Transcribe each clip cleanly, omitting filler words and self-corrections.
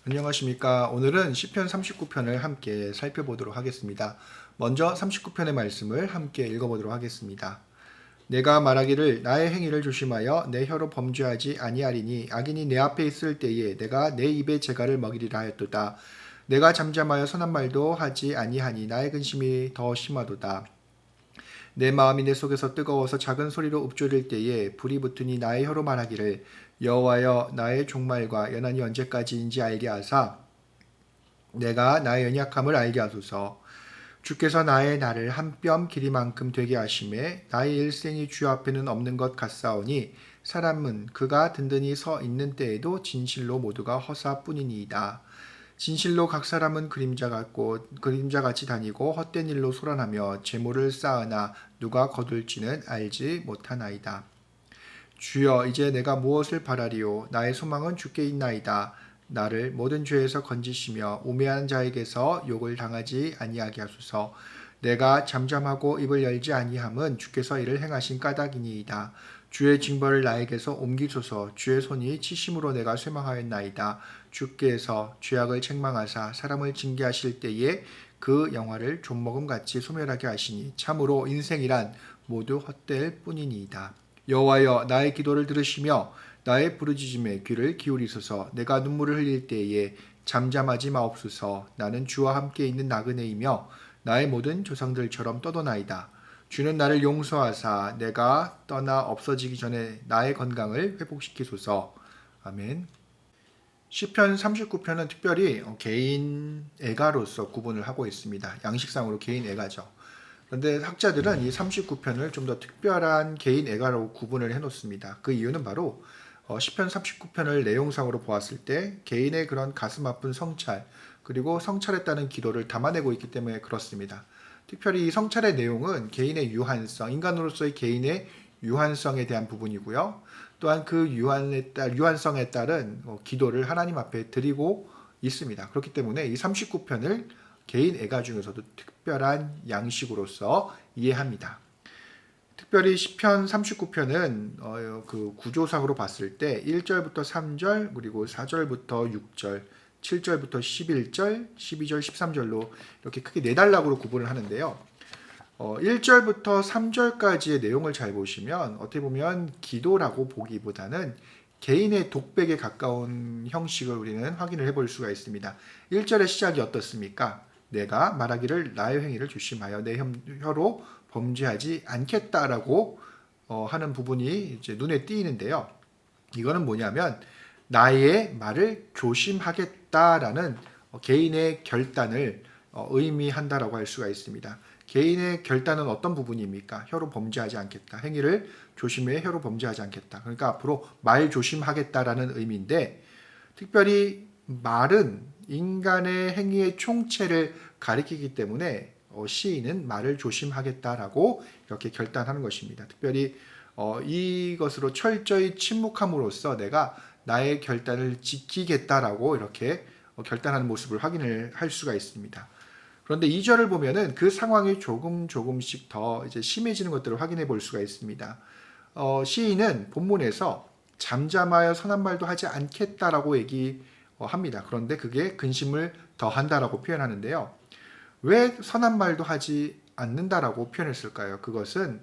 안녕하십니까. 오늘은 시편 39편을 함께 살펴보도록 하겠습니다. 먼저 39편의 말씀을 함께 읽어보도록 하겠습니다. 내가 말하기를 나의 행위를 조심하여 내 혀로 범죄하지 아니하리니 악인이 내 앞에 있을 때에 내가 내 입에 재갈을 먹이리라 하였도다. 내가 잠잠하여 선한 말도 하지 아니하니 나의 근심이 더 심하도다. 내 마음이 내 속에서 뜨거워서 작은 소리로 읊조릴 때에 불이 붙으니 나의 혀로 말하기를 여호와여 나의 종말과 연한이 언제까지인지 알게 하사 내가 나의 연약함을 알게 하소서. 주께서 나의 날을 한 뼘 길이만큼 되게 하심에 나의 일생이 주 앞에는 없는 것 같사오니 사람은 그가 든든히 서 있는 때에도 진실로 모두가 허사뿐이니이다. 진실로 각 사람은 그림자 같고 그림자같이 다니고 헛된 일로 소란하며 재물을 쌓으나 누가 거둘지는 알지 못하나이다. 주여 이제 내가 무엇을 바라리요 나의 소망은 주께 있나이다. 나를 모든 죄에서 건지시며 우매한 자에게서 욕을 당하지 아니하게 하소서. 내가 잠잠하고 입을 열지 아니함은 주께서 이를 행하신 까닭이니이다. 주의 징벌을 나에게서 옮기소서. 주의 손이 치심으로 내가 쇠망하였나이다. 주께서 죄악을 책망하사 사람을 징계하실 때에 그 영화를 좀먹음같이 소멸하게 하시니 참으로 인생이란 모두 헛될 뿐이니이다. 여호와여 나의 기도를 들으시며 나의 부르짖음에 귀를 기울이소서. 내가 눈물을 흘릴 때에 잠잠하지 마옵소서. 나는 주와 함께 있는 나그네이며 나의 모든 조상들처럼 떠도나이다. 주는 나를 용서하사 내가 떠나 없어지기 전에 나의 건강을 회복시키소서. 아멘. 시편 39편은 특별히 개인 애가로서 구분을 하고 있습니다. 양식상으로 개인 애가죠. 그런데 학자들은 이 39편을 좀 더 특별한 개인 애가로 구분을 해놓습니다. 그 이유는 바로 시편 39편을 내용상으로 보았을 때 개인의 그런 가슴 아픈 성찰 그리고 성찰에 따른 기도를 담아내고 있기 때문에 그렇습니다. 특별히 이 성찰의 내용은 개인의 유한성, 인간으로서의 개인의 유한성에 대한 부분이고요. 또한 그 유한성에 따른 기도를 하나님 앞에 드리고 있습니다. 그렇기 때문에 이 39편을 개인 애가 중에서도 특별한 양식으로서 이해합니다. 특별히 시편 39편은 그 구조상으로 봤을 때 1절부터 3절 그리고 4절부터 6절 7절부터 11절 12절 13절로 이렇게 크게 네 단락으로 구분을 하는데요. 1절부터 3절까지의 내용을 잘 보시면 어떻게 보면 기도라고 보기보다는 개인의 독백에 가까운 형식을 우리는 확인을 해볼 수가 있습니다. 1절의 시작이 어떻습니까? 내가 말하기를 나의 행위를 조심하여 내 혀로 범죄하지 않겠다라고 하는 부분이 이제 눈에 띄는데요. 이거는 뭐냐면 나의 말을 조심하겠다라는 개인의 결단을 의미한다라고 할 수가 있습니다. 개인의 결단은 어떤 부분입니까? 혀로 범죄하지 않겠다. 행위를 조심해 혀로 범죄하지 않겠다. 그러니까 앞으로 말 조심하겠다라는 의미인데 특별히 말은 인간의 행위의 총체를 가리키기 때문에 시인은 말을 조심하겠다라고 이렇게 결단하는 것입니다. 특별히 이것으로 철저히 침묵함으로써 내가 나의 결단을 지키겠다라고 이렇게 결단하는 모습을 확인을 할 수가 있습니다. 그런데 2절을 보면은 그 상황이 조금씩 더 이제 심해지는 것들을 확인해 볼 수가 있습니다. 시인은 본문에서 잠잠하여 선한 말도 하지 않겠다라고 얘기합니다. 그런데 그게 근심을 더한다라고 표현하는데요. 왜 선한 말도 하지 않는다라고 표현했을까요? 그것은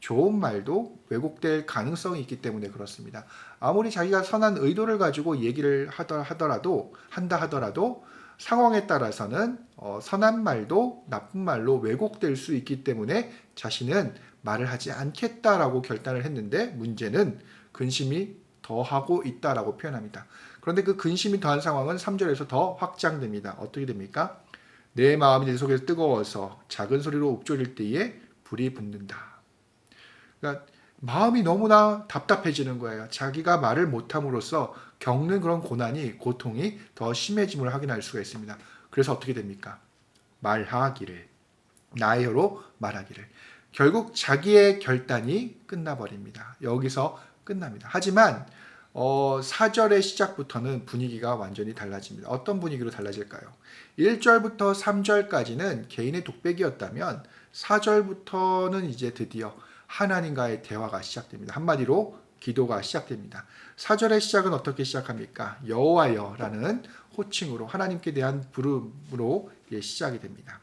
좋은 말도 왜곡될 가능성이 있기 때문에 그렇습니다. 아무리 자기가 선한 의도를 가지고 얘기를 한다 하더라도 상황에 따라서는 선한 말도 나쁜 말로 왜곡될 수 있기 때문에 자신은 말을 하지 않겠다라고 결단을 했는데 문제는 근심이 더하고 있다라고 표현합니다. 그런데 그 근심이 더한 상황은 3절에서 더 확장됩니다. 어떻게 됩니까? 내 마음이 내 속에서 뜨거워서 작은 소리로 읊조릴 때에 불이 붙는다. 그러니까 마음이 너무나 답답해지는 거예요. 자기가 말을 못함으로써 겪는 그런 고통이 더 심해짐을 확인할 수가 있습니다. 그래서 어떻게 됩니까? 말하기를, 나의 혀로 말하기를. 결국 자기의 결단이 끝나버립니다. 여기서 끝납니다. 하지만 4절의 시작부터는 분위기가 완전히 달라집니다. 어떤 분위기로 달라질까요? 1절부터 3절까지는 개인의 독백이었다면 4절부터는 이제 드디어 하나님과의 대화가 시작됩니다. 한마디로 기도가 시작됩니다. 4절의 시작은 어떻게 시작합니까? 여호와여라는 호칭으로 하나님께 대한 부름으로 시작이 됩니다.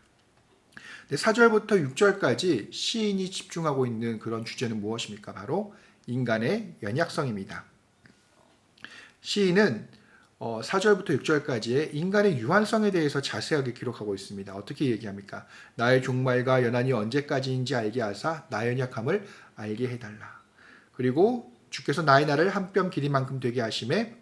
4절부터 6절까지 시인이 집중하고 있는 그런 주제는 무엇입니까? 바로 인간의 연약성입니다. 시인은 4절부터 6절까지의 인간의 유한성에 대해서 자세하게 기록하고 있습니다. 어떻게 얘기합니까? 나의 종말과 연한이 언제까지인지 알게 하사 나의 연약함을 알게 해달라. 그리고 주께서 나의 날을 한 뼘 길이만큼 되게 하심에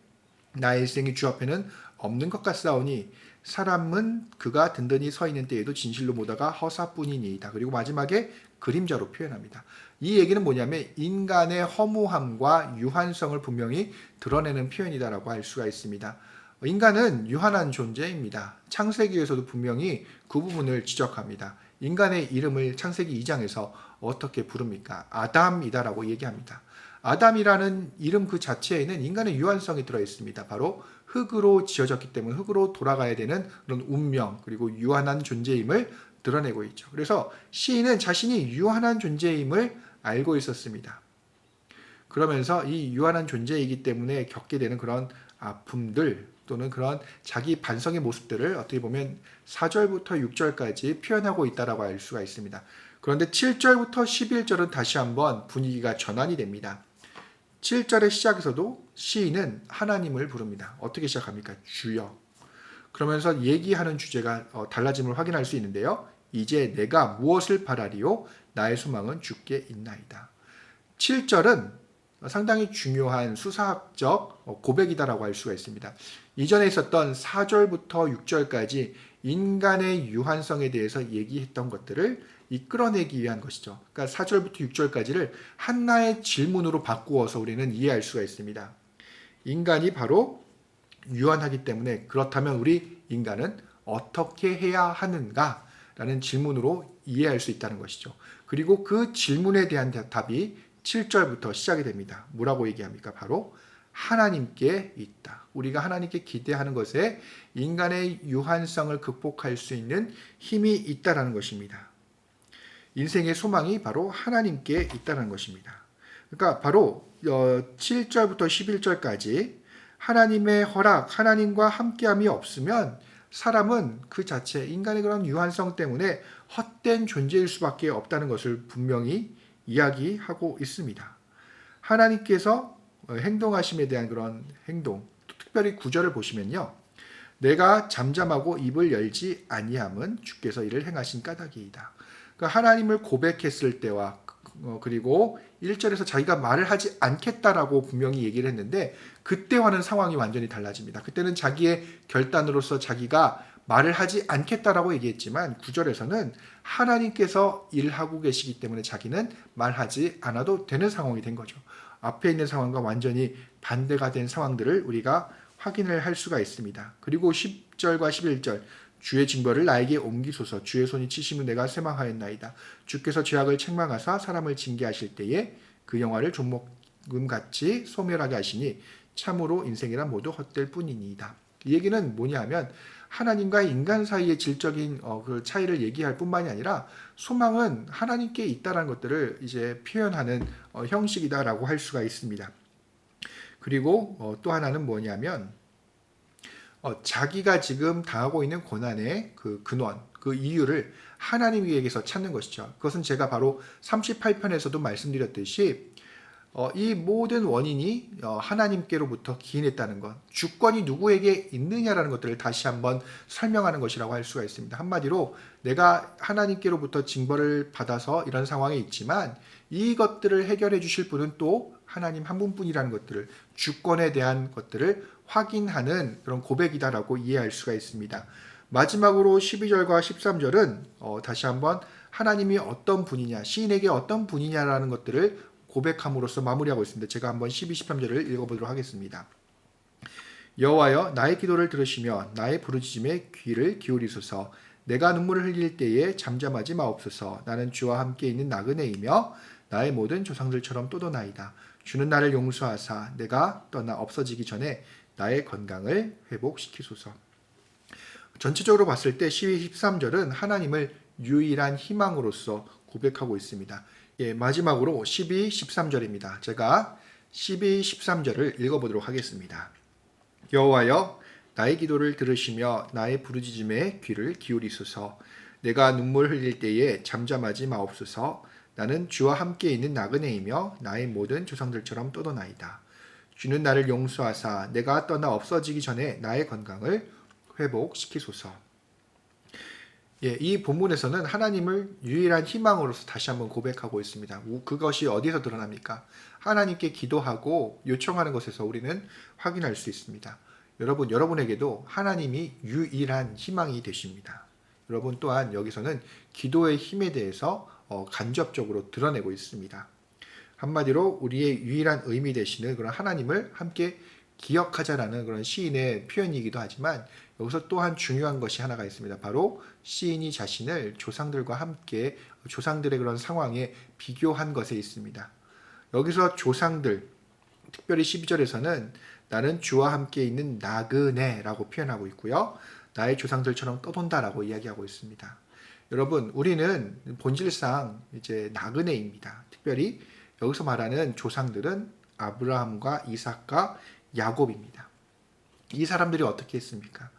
나의 일생이 주 앞에는 없는 것 같사오니 사람은 그가 든든히 서 있는 때에도 진실로 보다가 허사뿐이니이다. 그리고 마지막에 그림자로 표현합니다. 이 얘기는 뭐냐면 인간의 허무함과 유한성을 분명히 드러내는 표현이다라고 할 수가 있습니다. 인간은 유한한 존재입니다. 창세기에서도 분명히 그 부분을 지적합니다. 인간의 이름을 창세기 2장에서 어떻게 부릅니까? 아담이다라고 얘기합니다. 아담이라는 이름 그 자체에는 인간의 유한성이 들어있습니다. 바로 흙으로 지어졌기 때문에 흙으로 돌아가야 되는 그런 운명 그리고 유한한 존재임을 드러내고 있죠. 그래서 시인은 자신이 유한한 존재임을 알고 있었습니다. 그러면서 이 유한한 존재이기 때문에 겪게 되는 그런 아픔들 또는 그런 자기 반성의 모습들을 어떻게 보면 4절부터 6절까지 표현하고 있다라고 알 수가 있습니다. 그런데 7절부터 11절은 다시 한번 분위기가 전환이 됩니다. 7절의 시작에서도 시인은 하나님을 부릅니다. 어떻게 시작합니까? 주여. 그러면서 얘기하는 주제가 달라짐을 확인할 수 있는데요. 이제 내가 무엇을 바라리요? 나의 소망은 주께 있나이다. 7절은 상당히 중요한 수사학적 고백이다라고 할 수가 있습니다. 이전에 있었던 4절부터 6절까지 인간의 유한성에 대해서 얘기했던 것들을 이끌어내기 위한 것이죠. 그러니까 4절부터 6절까지를 하나의 질문으로 바꾸어서 우리는 이해할 수가 있습니다. 인간이 바로 유한하기 때문에 그렇다면 우리 인간은 어떻게 해야 하는가? 라는 질문으로 이해할 수 있다는 것이죠. 그리고 그 질문에 대한 답이 7절부터 시작이 됩니다. 뭐라고 얘기합니까? 바로 하나님께 있다. 우리가 하나님께 기대하는 것에 인간의 유한성을 극복할 수 있는 힘이 있다는 것입니다. 인생의 소망이 바로 하나님께 있다는 것입니다. 그러니까 바로 7절부터 11절까지 하나님의 허락, 하나님과 함께함이 없으면 사람은 그 자체 인간의 그런 유한성 때문에 헛된 존재일 수밖에 없다는 것을 분명히 이야기하고 있습니다. 하나님께서 행동하심에 대한 그런 행동, 특별히 9절을 보시면요. 내가 잠잠하고 입을 열지 아니함은 주께서 이를 행하신 까닭이이다. 그러니까 하나님을 고백했을 때와 그리고 1절에서 자기가 말을 하지 않겠다라고 분명히 얘기를 했는데 그때와는 상황이 완전히 달라집니다. 그때는 자기의 결단으로서 자기가 말을 하지 않겠다라고 얘기했지만 9절에서는 하나님께서 일하고 계시기 때문에 자기는 말하지 않아도 되는 상황이 된 거죠. 앞에 있는 상황과 완전히 반대가 된 상황들을 우리가 확인을 할 수가 있습니다. 그리고 10절과 11절 주의 징벌을 나에게 옮기소서. 주의 손이 치심은 내가 쇠망하였나이다. 주께서 죄악을 책망하사 사람을 징계하실 때에 그 영화를 조목금같이 소멸하게 하시니 참으로 인생이란 모두 헛될 뿐이니이다. 이 얘기는 뭐냐 하면 하나님과 인간 사이의 질적인 그 차이를 얘기할 뿐만이 아니라 소망은 하나님께 있다는 것들을 이제 표현하는 형식이다라고 할 수가 있습니다. 그리고 또 하나는 뭐냐면 자기가 지금 당하고 있는 고난의 그 근원, 그 이유를 하나님에게서 찾는 것이죠. 그것은 제가 바로 38편에서도 말씀드렸듯이 이 모든 원인이 하나님께로부터 기인했다는 것, 주권이 누구에게 있느냐라는 것들을 다시 한번 설명하는 것이라고 할 수가 있습니다. 한마디로 내가 하나님께로부터 징벌을 받아서 이런 상황에 있지만 이것들을 해결해 주실 분은 또 하나님 한 분뿐이라는 것들을, 주권에 대한 것들을 확인하는 그런 고백이다라고 이해할 수가 있습니다. 마지막으로 12절과 13절은 다시 한번 하나님이 어떤 분이냐, 시인에게 어떤 분이냐라는 것들을 고백함으로써 마무리하고 있습니다. 제가 한번 12, 13절을 읽어보도록 하겠습니다. 여호와여 나의 기도를 들으시며 나의 부르짖음에 귀를 기울이소서. 내가 눈물을 흘릴 때에 잠잠하지 마옵소서. 나는 주와 함께 있는 나그네이며 나의 모든 조상들처럼 또도나이다. 주는 나를 용서하사 내가 떠나 없어지기 전에 나의 건강을 회복시키소서. 전체적으로 봤을 때 12, 13절은 하나님을 유일한 희망으로서 고백하고 있습니다. 마지막으로 12, 13절입니다. 제가 12, 13절을 읽어보도록 하겠습니다. 여호와여 나의 기도를 들으시며 나의 부르짖음에 귀를 기울이소서. 내가 눈물 흘릴 때에 잠잠하지 마옵소서. 나는 주와 함께 있는 나그네이며 나의 모든 조상들처럼 떠도나이다. 주는 나를 용서하사 내가 떠나 없어지기 전에 나의 건강을 회복시키소서. 이 본문에서는 하나님을 유일한 희망으로서 다시 한번 고백하고 있습니다. 그것이 어디서 드러납니까? 하나님께 기도하고 요청하는 것에서 우리는 확인할 수 있습니다. 여러분에게도 하나님이 유일한 희망이 되십니다. 여러분 또한 여기서는 기도의 힘에 대해서 간접적으로 드러내고 있습니다. 한마디로 우리의 유일한 의미 되시는 그런 하나님을 함께 기억하자라는 그런 시인의 표현이기도 하지만 여기서 또한 중요한 것이 하나가 있습니다. 바로 시인이 자신을 조상들과 함께 조상들의 그런 상황에 비교한 것에 있습니다. 여기서 조상들, 특별히 12절에서는 나는 주와 함께 있는 나그네라고 표현하고 있고요. 나의 조상들처럼 떠돈다라고 이야기하고 있습니다. 여러분, 우리는 본질상 이제 나그네입니다. 특별히 여기서 말하는 조상들은 아브라함과 이삭과 야곱입니다. 이 사람들이 어떻게 했습니까?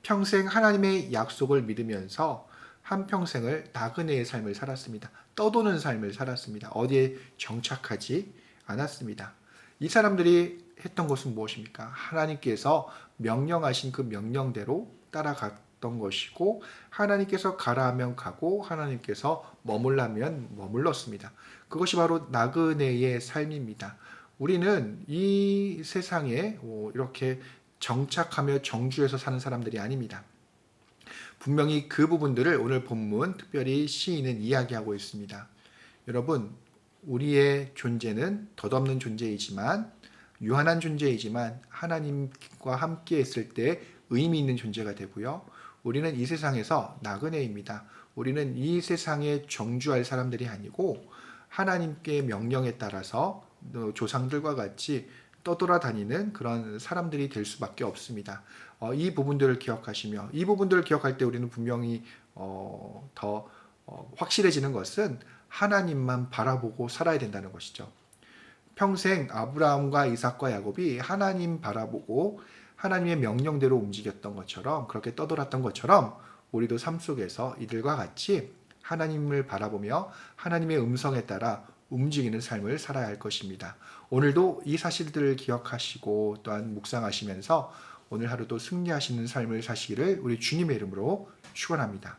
평생 하나님의 약속을 믿으면서 한평생을 나그네의 삶을 살았습니다. 떠도는 삶을 살았습니다. 어디에 정착하지 않았습니다. 이 사람들이 했던 것은 무엇입니까? 하나님께서 명령하신 그 명령대로 따라갔던 것이고 하나님께서 가라 하면 가고 하나님께서 머물라면 머물렀습니다. 그것이 바로 나그네의 삶입니다. 우리는 이 세상에 이렇게 정착하며 정주해서 사는 사람들이 아닙니다. 분명히 그 부분들을 오늘 본문 특별히 시인은 이야기하고 있습니다. 여러분, 우리의 존재는 덧없는 존재이지만 유한한 존재이지만 하나님과 함께 있을 때 의미 있는 존재가 되고요. 우리는 이 세상에서 나그네입니다. 우리는 이 세상에 정주할 사람들이 아니고 하나님께 명령에 따라서 조상들과 같이 떠돌아다니는 그런 사람들이 될 수밖에 없습니다. 이 부분들을 기억하시며 이 부분들을 기억할 때 우리는 분명히 더 확실해지는 것은 하나님만 바라보고 살아야 된다는 것이죠. 평생 아브라함과 이삭과 야곱이 하나님 바라보고 하나님의 명령대로 움직였던 것처럼 그렇게 떠돌았던 것처럼 우리도 삶 속에서 이들과 같이 하나님을 바라보며 하나님의 음성에 따라 움직이는 삶을 살아야 할 것입니다. 오늘도 이 사실들을 기억하시고 또한 묵상하시면서 오늘 하루도 승리하시는 삶을 사시기를 우리 주님의 이름으로 축원합니다.